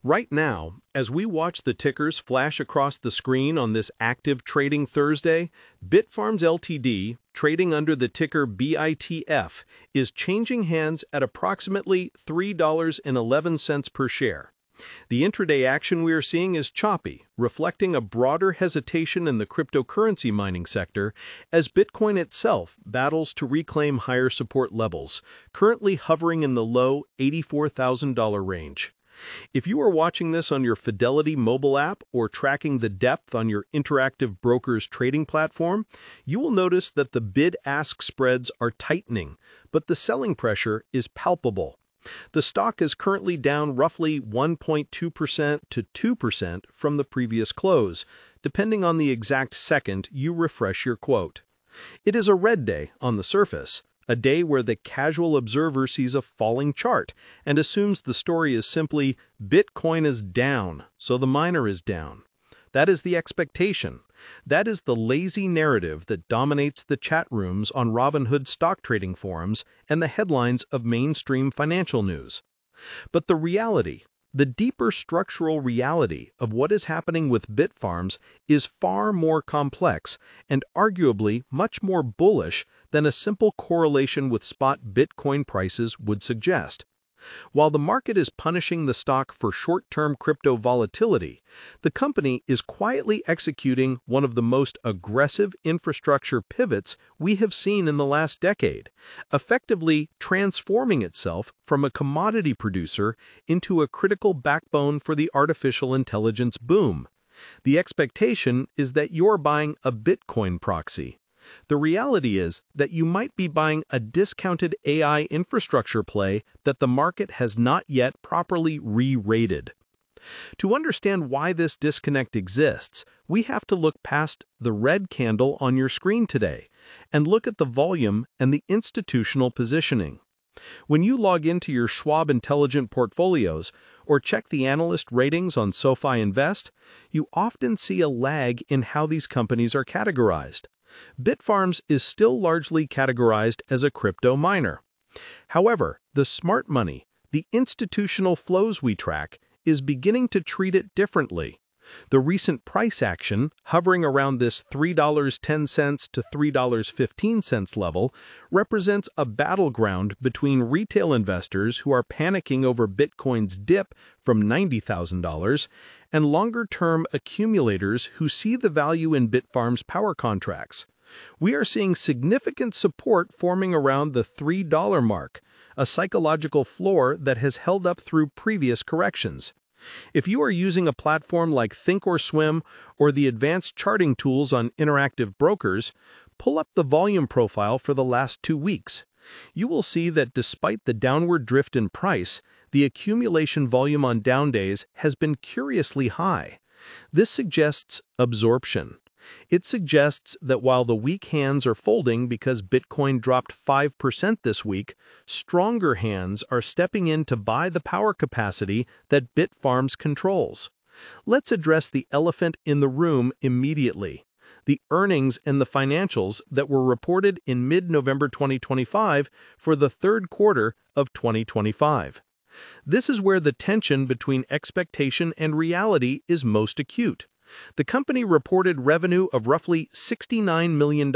Right now, as we watch the tickers flash across the screen on this active trading Thursday, Bitfarms Ltd., trading under the ticker BITF, is changing hands at approximately $3.11 per share. The intraday action we are seeing is choppy, reflecting a broader hesitation in the cryptocurrency mining sector as Bitcoin itself battles to reclaim higher support levels, currently hovering in the low $84,000 range. If you are watching this on your Fidelity mobile app or tracking the depth on your Interactive Brokers trading platform, you will notice that the bid-ask spreads are tightening, but the selling pressure is palpable. The stock is currently down roughly 1.2% to 2% from the previous close, depending on the exact second you refresh your quote. It is a red day on the surface, a day where the casual observer sees a falling chart and assumes the story is simply Bitcoin is down, so the miner is down. That is the expectation. That is the lazy narrative that dominates the chat rooms on Robinhood stock trading forums and the headlines of mainstream financial news. But the reality, the deeper structural reality of what is happening with Bitfarms is far more complex and arguably much more bullish than a simple correlation with spot Bitcoin prices would suggest. While the market is punishing the stock for short-term crypto volatility, the company is quietly executing one of the most aggressive infrastructure pivots we have seen in the last decade, effectively transforming itself from a commodity producer into a critical backbone for the artificial intelligence boom. The expectation is that you're buying a Bitcoin proxy. The reality is that you might be buying a discounted AI infrastructure play that the market has not yet properly re-rated. To understand why this disconnect exists, we have to look past the red candle on your screen today and look at the volume and the institutional positioning. When you log into your Schwab Intelligent Portfolios or check the analyst ratings on SoFi Invest, you often see a lag in how these companies are categorized. Bitfarms is still largely categorized as a crypto miner. However, the smart money, the institutional flows we track, is beginning to treat it differently. The recent price action, hovering around this $3.10 to $3.15 level, represents a battleground between retail investors who are panicking over Bitcoin's dip from $90,000 and longer-term accumulators who see the value in Bitfarms power contracts. We are seeing significant support forming around the $3 mark, a psychological floor that has held up through previous corrections. If you are using a platform like Thinkorswim or the advanced charting tools on Interactive Brokers, pull up the volume profile for the last 2 weeks. You will see that despite the downward drift in price, the accumulation volume on down days has been curiously high. This suggests absorption. It suggests that while the weak hands are folding because Bitcoin dropped 5% this week, stronger hands are stepping in to buy the power capacity that Bitfarms controls. Let's address the elephant in the room immediately: the earnings and the financials that were reported in mid-November 2025 for the third quarter of 2025. This is where the tension between expectation and reality is most acute. The company reported revenue of roughly $69 million,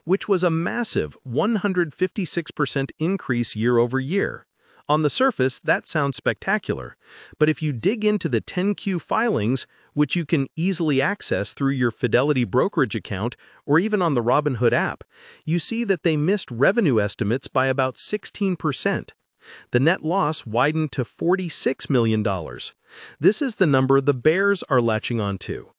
which was a massive 156% increase year over year. On the surface, that sounds spectacular, but if you dig into the 10Q filings, which you can easily access through your Fidelity brokerage account or even on the Robinhood app, you see that they missed revenue estimates by about 16%. The net loss widened to $46 million. This is the number the bears are latching onto.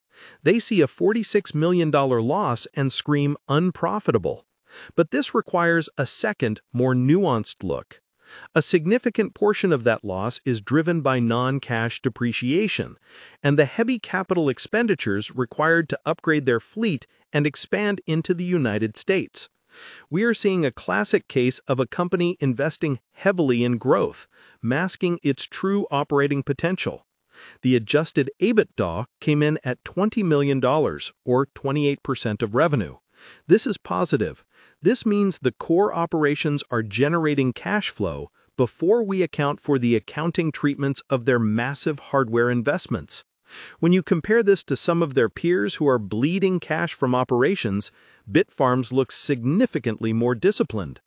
They see a $46 million loss and scream unprofitable. But this requires a second, more nuanced look. A significant portion of that loss is driven by non-cash depreciation and the heavy capital expenditures required to upgrade their fleet and expand into the United States. We are seeing a classic case of a company investing heavily in growth, masking its true operating potential. The adjusted EBITDA came in at $20 million, or 28% of revenue. This is positive. This means the core operations are generating cash flow, before we account for the accounting treatments of their massive hardware investments. When you compare this to some of their peers who are bleeding cash from operations, Bitfarms looks significantly more disciplined.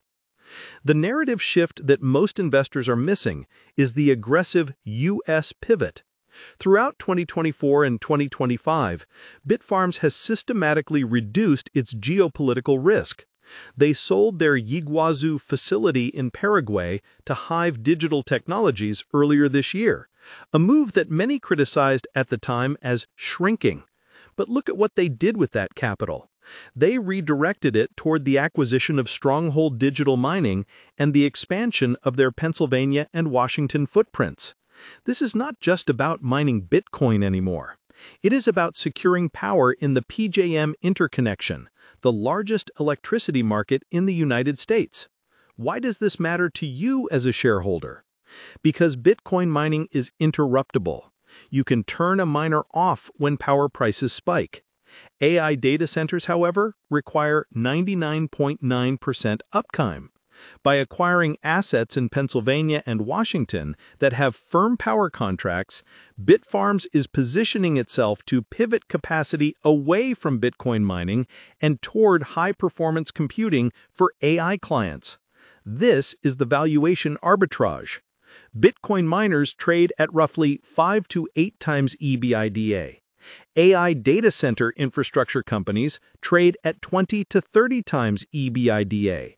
The narrative shift that most investors are missing is the aggressive U.S. pivot. Throughout 2024 and 2025, Bitfarms has systematically reduced its geopolitical risk. They sold their Yguazu facility in Paraguay to Hive Digital Technologies earlier this year, a move that many criticized at the time as shrinking. But look at what they did with that capital. They redirected it toward the acquisition of Stronghold Digital Mining and the expansion of their Pennsylvania and Washington footprints. This is not just about mining Bitcoin anymore. It is about securing power in the PJM interconnection, the largest electricity market in the United States. Why does this matter to you as a shareholder? Because Bitcoin mining is interruptible. You can turn a miner off when power prices spike. AI data centers, however, require 99.9% uptime. By acquiring assets in Pennsylvania and Washington that have firm power contracts, Bitfarms is positioning itself to pivot capacity away from Bitcoin mining and toward high-performance computing for AI clients. This is the valuation arbitrage. Bitcoin miners trade at roughly 5 to 8 times EBITDA. AI data center infrastructure companies trade at 20 to 30 times EBITDA.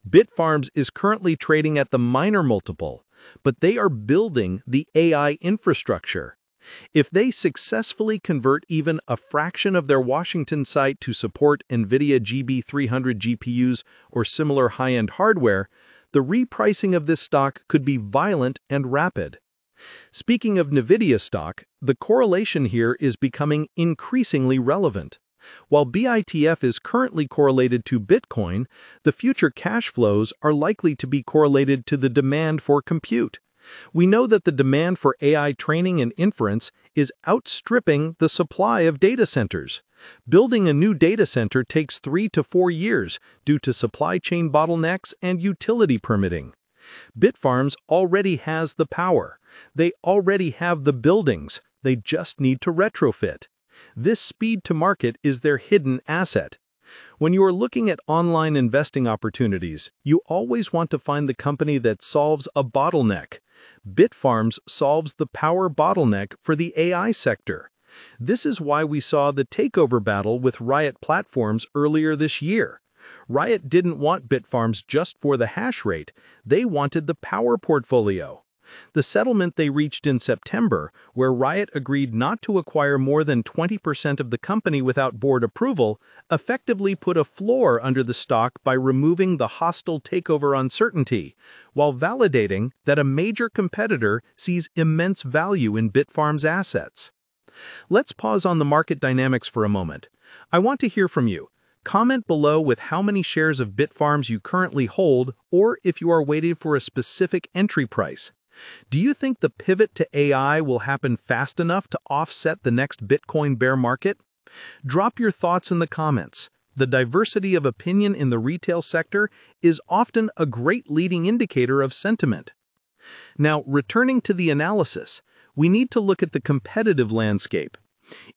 Bitfarms is currently trading at the miner multiple, but they are building the AI infrastructure. If they successfully convert even a fraction of their Washington site to support NVIDIA GB300 GPUs or similar high-end hardware, the repricing of this stock could be violent and rapid. Speaking of NVIDIA stock, the correlation here is becoming increasingly relevant. While BITF is currently correlated to Bitcoin, the future cash flows are likely to be correlated to the demand for compute. We know that the demand for AI training and inference is outstripping the supply of data centers. Building a new data center takes 3 to 4 years due to supply chain bottlenecks and utility permitting. Bitfarms already has the power. They already have the buildings. They just need to retrofit. This speed to market is their hidden asset. When you are looking at online investing opportunities, you always want to find the company that solves a bottleneck. Bitfarms solves the power bottleneck for the AI sector. This is why we saw the takeover battle with Riot Platforms earlier this year. Riot didn't want Bitfarms just for the hash rate, they wanted the power portfolio. The settlement they reached in September, where Riot agreed not to acquire more than 20% of the company without board approval, effectively put a floor under the stock by removing the hostile takeover uncertainty, while validating that a major competitor sees immense value in Bitfarms' assets. Let's pause on the market dynamics for a moment. I want to hear from you. Comment below with how many shares of Bitfarms you currently hold, or if you are waiting for a specific entry price. Do you think the pivot to AI will happen fast enough to offset the next Bitcoin bear market? Drop your thoughts in the comments. The diversity of opinion in the retail sector is often a great leading indicator of sentiment. Now, returning to the analysis, we need to look at the competitive landscape.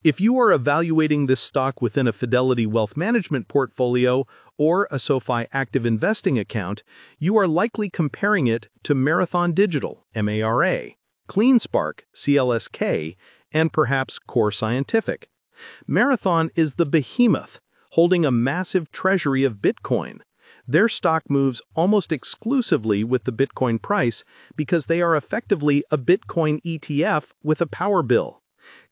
If you are evaluating this stock within a Fidelity Wealth Management portfolio or a SoFi Active Investing account, you are likely comparing it to Marathon Digital, MARA, CleanSpark, CLSK, and perhaps Core Scientific. Marathon is the behemoth, holding a massive treasury of Bitcoin. Their stock moves almost exclusively with the Bitcoin price because they are effectively a Bitcoin ETF with a power bill.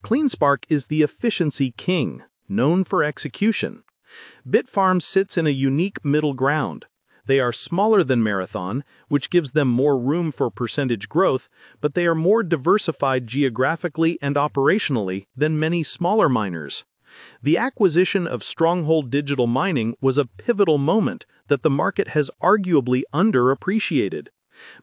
CleanSpark is the efficiency king, known for execution. Bitfarms sits in a unique middle ground. They are smaller than Marathon, which gives them more room for percentage growth, but they are more diversified geographically and operationally than many smaller miners. The acquisition of Stronghold Digital Mining was a pivotal moment that the market has arguably underappreciated.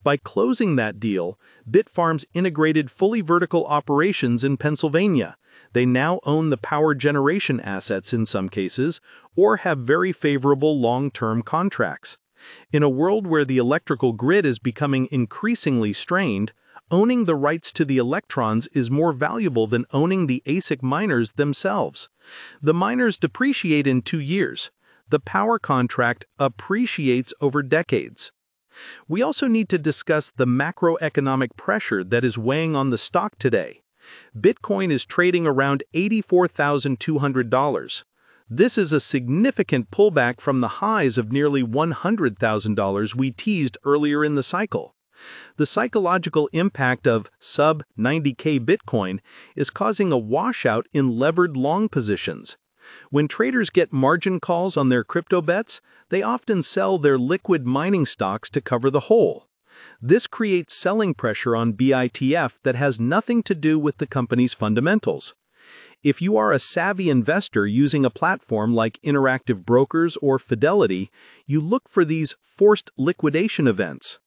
By closing that deal, Bitfarms integrated fully vertical operations in Pennsylvania. They now own the power generation assets in some cases, or have very favorable long-term contracts. In a world where the electrical grid is becoming increasingly strained, owning the rights to the electrons is more valuable than owning the ASIC miners themselves. The miners depreciate in 2 years. The power contract appreciates over decades. We also need to discuss the macroeconomic pressure that is weighing on the stock today. Bitcoin is trading around $84,200. This is a significant pullback from the highs of nearly $100,000 we teased earlier in the cycle. The psychological impact of sub-90K Bitcoin is causing a washout in levered long positions. When traders get margin calls on their crypto bets, they often sell their liquid mining stocks to cover the hole. This creates selling pressure on BITF that has nothing to do with the company's fundamentals. If you are a savvy investor using a platform like Interactive Brokers or Fidelity, you look for these forced liquidation events.